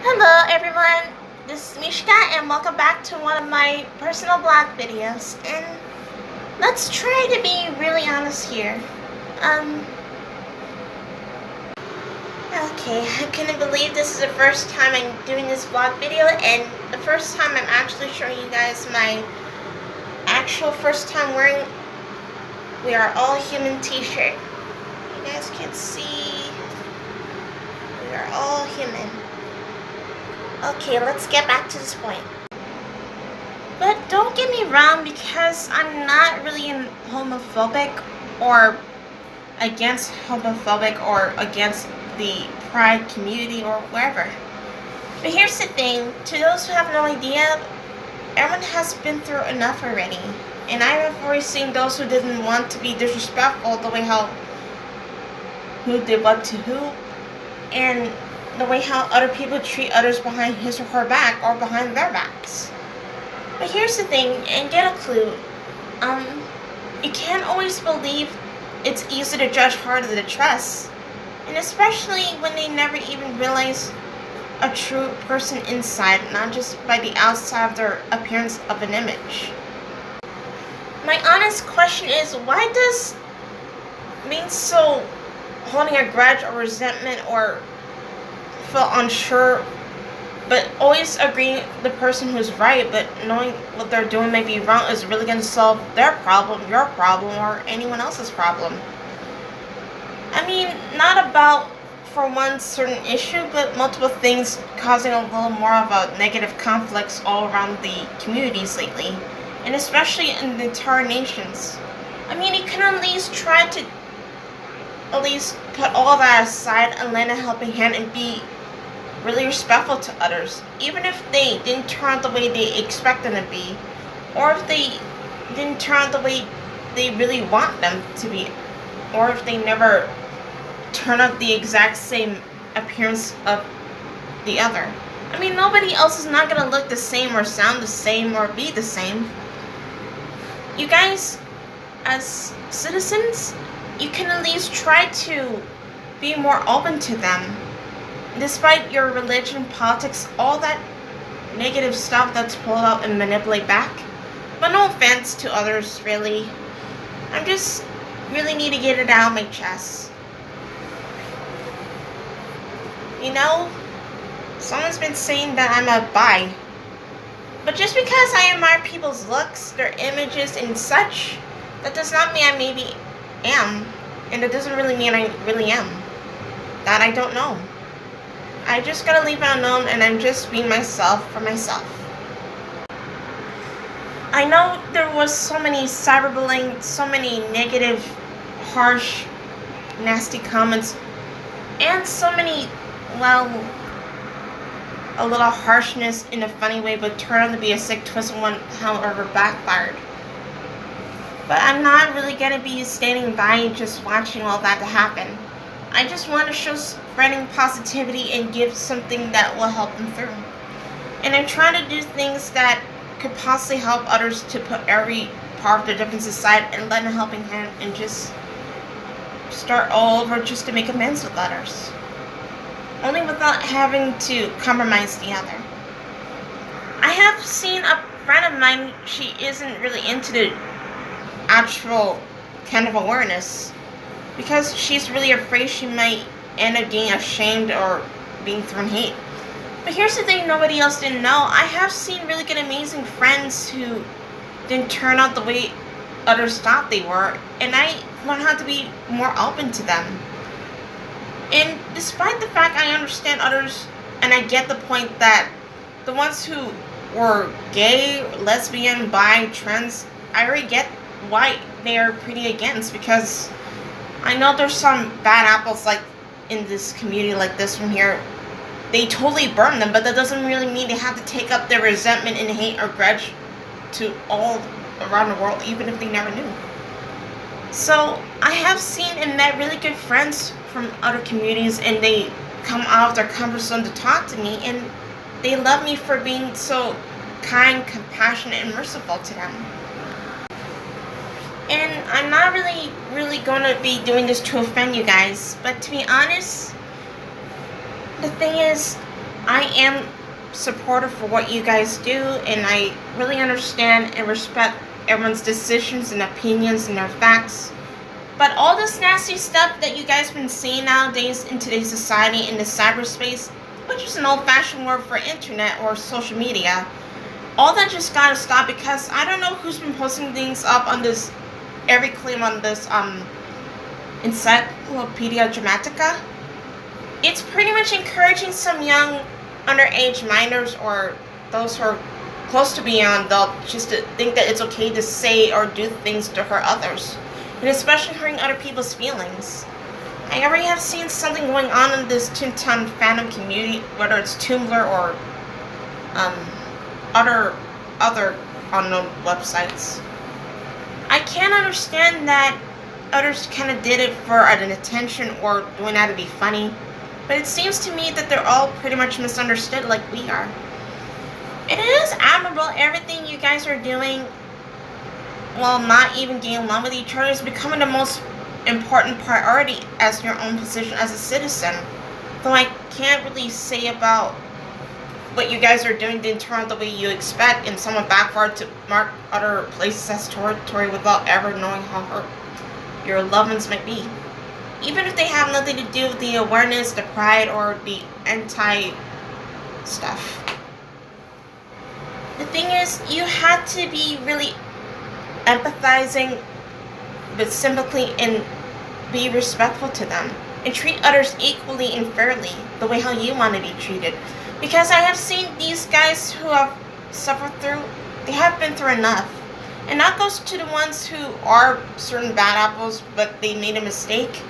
Hello everyone, this is Mishka and welcome back to one of my personal blog videos. And let's try to be really honest here. Okay, I couldn't believe this is the first time I'm doing this vlog video and the first time I'm actually showing you guys my actual first time wearing We Are All Human t-shirt. You guys can see we are all human. Okay, let's get back to this point. But don't get me wrong, because I'm not really homophobic or against homophobic or against the pride community or wherever. But here's the thing, to those who have no idea, everyone has been through enough already. And I have already seen those who didn't want to be disrespectful the way who did what to who, and the way how other people treat others behind his or her back or behind their backs. But here's the thing, and get a clue. You can't always believe it's easy to judge harder to trust. And especially when they never even realize a true person inside, not just by the outside of their appearance of an image. My honest question is, why does being so holding a grudge or resentment or feel unsure, but always agreeing the person who's right, but knowing what they're doing may be wrong, is really going to solve their problem, your problem, or anyone else's problem? I mean, not about for one certain issue, but multiple things causing a little more of a negative conflicts all around the communities lately, and especially in the entire nations. I mean, you can at least try to at least put all that aside and lend a helping hand and be really respectful to others, even if they didn't turn out the way they expect them to be, or if they didn't turn out the way they really want them to be, or if they never turn out the exact same appearance of the other. I mean, nobody else is not gonna look the same or sound the same or be the same. You guys, as citizens, you can at least try to be more open to them. Despite your religion, politics, all that negative stuff that's pulled out and manipulate back. But no offense to others, really. I just really need to get it out of my chest. You know, someone's been saying that I'm a bi. But just because I admire people's looks, their images and such, that does not mean I maybe am. And it doesn't really mean I really am. That I don't know. I just gotta leave it unknown, and I'm just being myself for myself. I know there was so many cyberbullying, so many negative, harsh, nasty comments, and so many, well, a little harshness in a funny way, but turned out to be a sick, twisted one, however, backfired. But I'm not really gonna be standing by just watching all that to happen. I just want to show spreading positivity and give something that will help them through. And I'm trying to do things that could possibly help others to put every part of their differences aside and lend a helping hand and just start all over just to make amends with others. Only without having to compromise the other. I have seen a friend of mine, she isn't really into the actual kind of awareness, because she's really afraid she might end up being ashamed or being thrown hate. But here's the thing nobody else didn't know. I have seen really good, amazing friends who didn't turn out the way others thought they were, and I learned how to be more open to them. And despite the fact I understand others, and I get the point that the ones who were gay, lesbian, bi, trans, I already get why they are pretty against, because I know there's some bad apples like in this community like this one here. They totally burn them, but that doesn't really mean they have to take up their resentment and hate or grudge to all around the world, even if they never knew. So I have seen and met really good friends from other communities, and they come out of their comfort zone to talk to me, and they love me for being so kind, compassionate, and merciful to them. And I'm not really going to be doing this to offend you guys, but to be honest, the thing is, I am supportive for what you guys do, and I really understand and respect everyone's decisions and opinions and their facts. But all this nasty stuff that you guys been seeing nowadays in today's society in the cyberspace, which is an old-fashioned word for internet or social media, all that just gotta stop, because I don't know who's been posting things up on this, every claim on this Encyclopedia Dramatica. It's pretty much encouraging some young underage minors or those who are close to being an adult just to think that it's okay to say or do things to hurt others, and especially hurting other people's feelings. I already have seen something going on in this Toontown fandom community, whether it's Tumblr or other unknown websites. I can't understand that others kind of did it for an attention or doing that to be funny, but it seems to me that they're all pretty much misunderstood like we are. It is admirable everything you guys are doing while not even getting along with each other is becoming the most important priority as your own position as a citizen. Though I can't really say about what you guys are doing didn't turn out the way you expect, and someone backfired to mark other places as territory without ever knowing how hurt your loved ones might be. Even if they have nothing to do with the awareness, the pride, or the anti-stuff. The thing is, you have to be really empathizing with sympathy and be respectful to them. And treat others equally and fairly, the way how you want to be treated. Because I have seen these guys who have suffered through, they have been through enough. And that goes to the ones who are certain bad apples, but they made a mistake.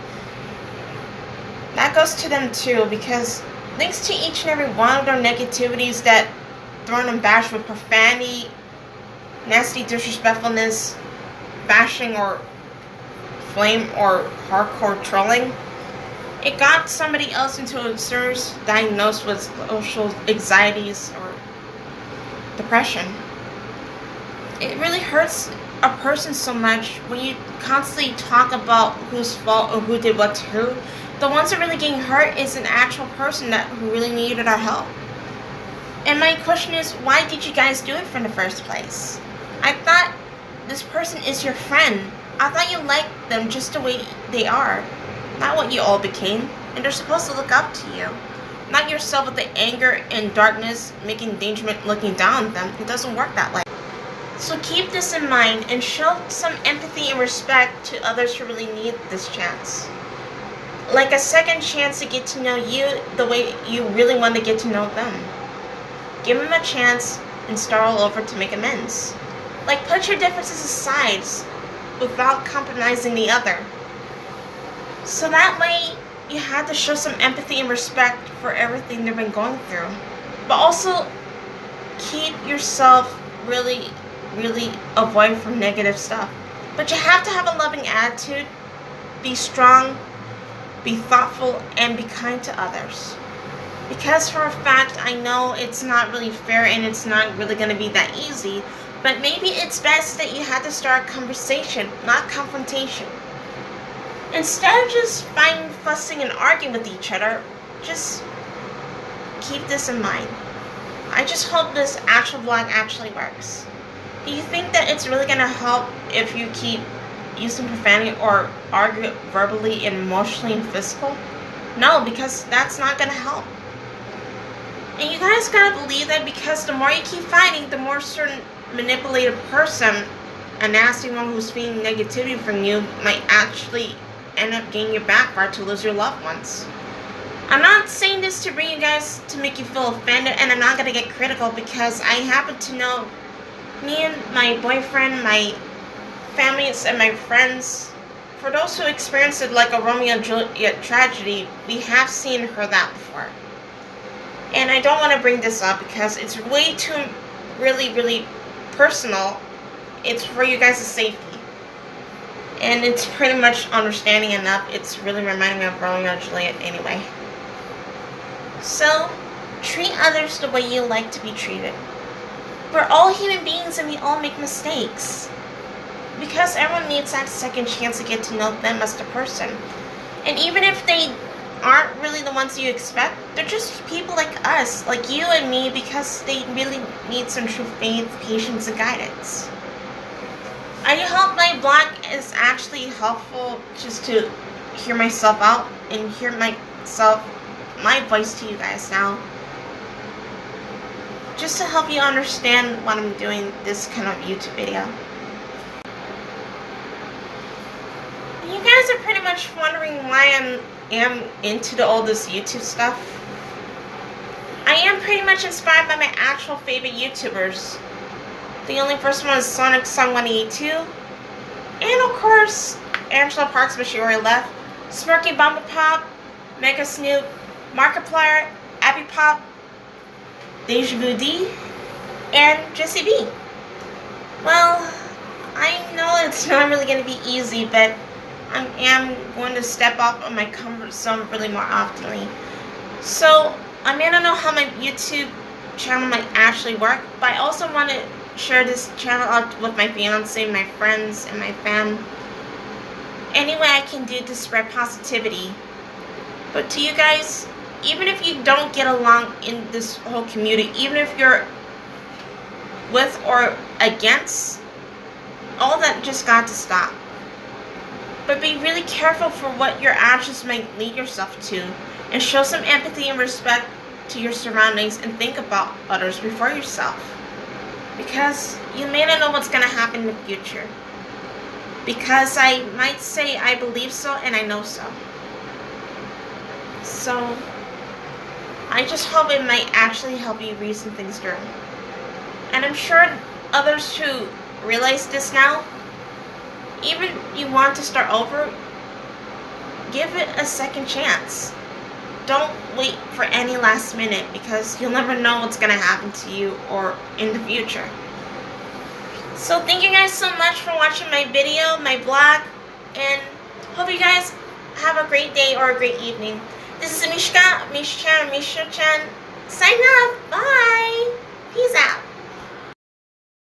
That goes to them too, because thanks to each and every one of their negativities that thrown and bashed with profanity, nasty disrespectfulness, bashing or flame or hardcore trolling, it got somebody else into a serious diagnosis with social anxieties or depression. It really hurts a person so much when you constantly talk about whose fault or who did what to who. The ones that really getting hurt is an actual person who really needed our help. And my question is, why did you guys do it in the first place? I thought this person is your friend. I thought you liked them just the way they are, not what you all became. And they're supposed to look up to you, not yourself with the anger and darkness making endangerment looking down on them. It doesn't work that way. So keep this in mind and show some empathy and respect to others who really need this chance. Like a second chance to get to know you the way you really want to get to know them. Give them a chance and start all over to make amends. Like, put your differences aside without compromising the other. So that way you have to show some empathy and respect for everything they've been going through. But also keep yourself really avoid from negative stuff. But you have to have a loving attitude, be strong, be thoughtful, and be kind to others. Because for a fact, I know it's not really fair and it's not really going to be that easy, but maybe it's best that you have to start a conversation, not confrontation. Instead of just fighting, fussing, and arguing with each other, just keep this in mind. I just hope this actual vlog actually works. Do you think that it's really going to help if you keep using profanity or argue verbally and emotionally and physical? No, because that's not going to help. And you guys gotta believe that, because the more you keep fighting, the more certain manipulative person, a nasty one who's feeding negativity from you, might actually end up getting your backfire to lose your loved ones. I'm not saying this to bring you guys to make you feel offended, and I'm not gonna get critical, because I happen to know me and my boyfriend, my families, and my friends, for those who experienced it like a Romeo and Juliet tragedy, we have seen her that before. And I don't want to bring this up because it's way too really personal. It's for you guys' safety. And it's pretty much understanding enough. It's really reminding me of Romeo and Juliet anyway. So, treat others the way you like to be treated. We're all human beings and we all make mistakes. Because everyone needs that second chance to get to know them as the person. And even if they aren't really the ones you expect, They're just people like us, like you and me, because they really need some true faith, patience, and guidance. I hope my blog is actually helpful just to hear myself out and hear my voice to you guys now. Just to help you understand what I'm doing this kind of YouTube video. You guys are pretty much wondering why I am into all this YouTube stuff. I am pretty much inspired by my actual favorite YouTubers. The only first one is Sonic Song 182. And of course, Angela Parks, but she already left. Smirky Bumble Pop, Mega Snoop, Markiplier, Abby Pop, Deja Vu D, and Jessie B. Well, I know it's not really going to be easy, but I am going to step off of my comfort zone really more oftenly. So, I may not know how my YouTube channel might actually work, but I also want to share this channel out with my fiance, my friends, and my fam. Any way I can do to spread positivity. But to you guys, even if you don't get along in this whole community, even if you're with or against, all that just got to stop. But be really careful for what your actions might lead yourself to, and show some empathy and respect to your surroundings, and think about others before yourself. Because you may not know what's going to happen in the future. Because I might say I believe so and I know so. So, I just hope it might actually help you reason things through. And I'm sure others who realize this now, even you want to start over, give it a second chance. Don't wait for any last minute, because you'll never know what's going to happen to you or in the future. So thank you guys so much for watching my video, my blog, and hope you guys have a great day or a great evening. This is Mishka, Mish-chan, Misha-chan, signing off. Bye. Peace out.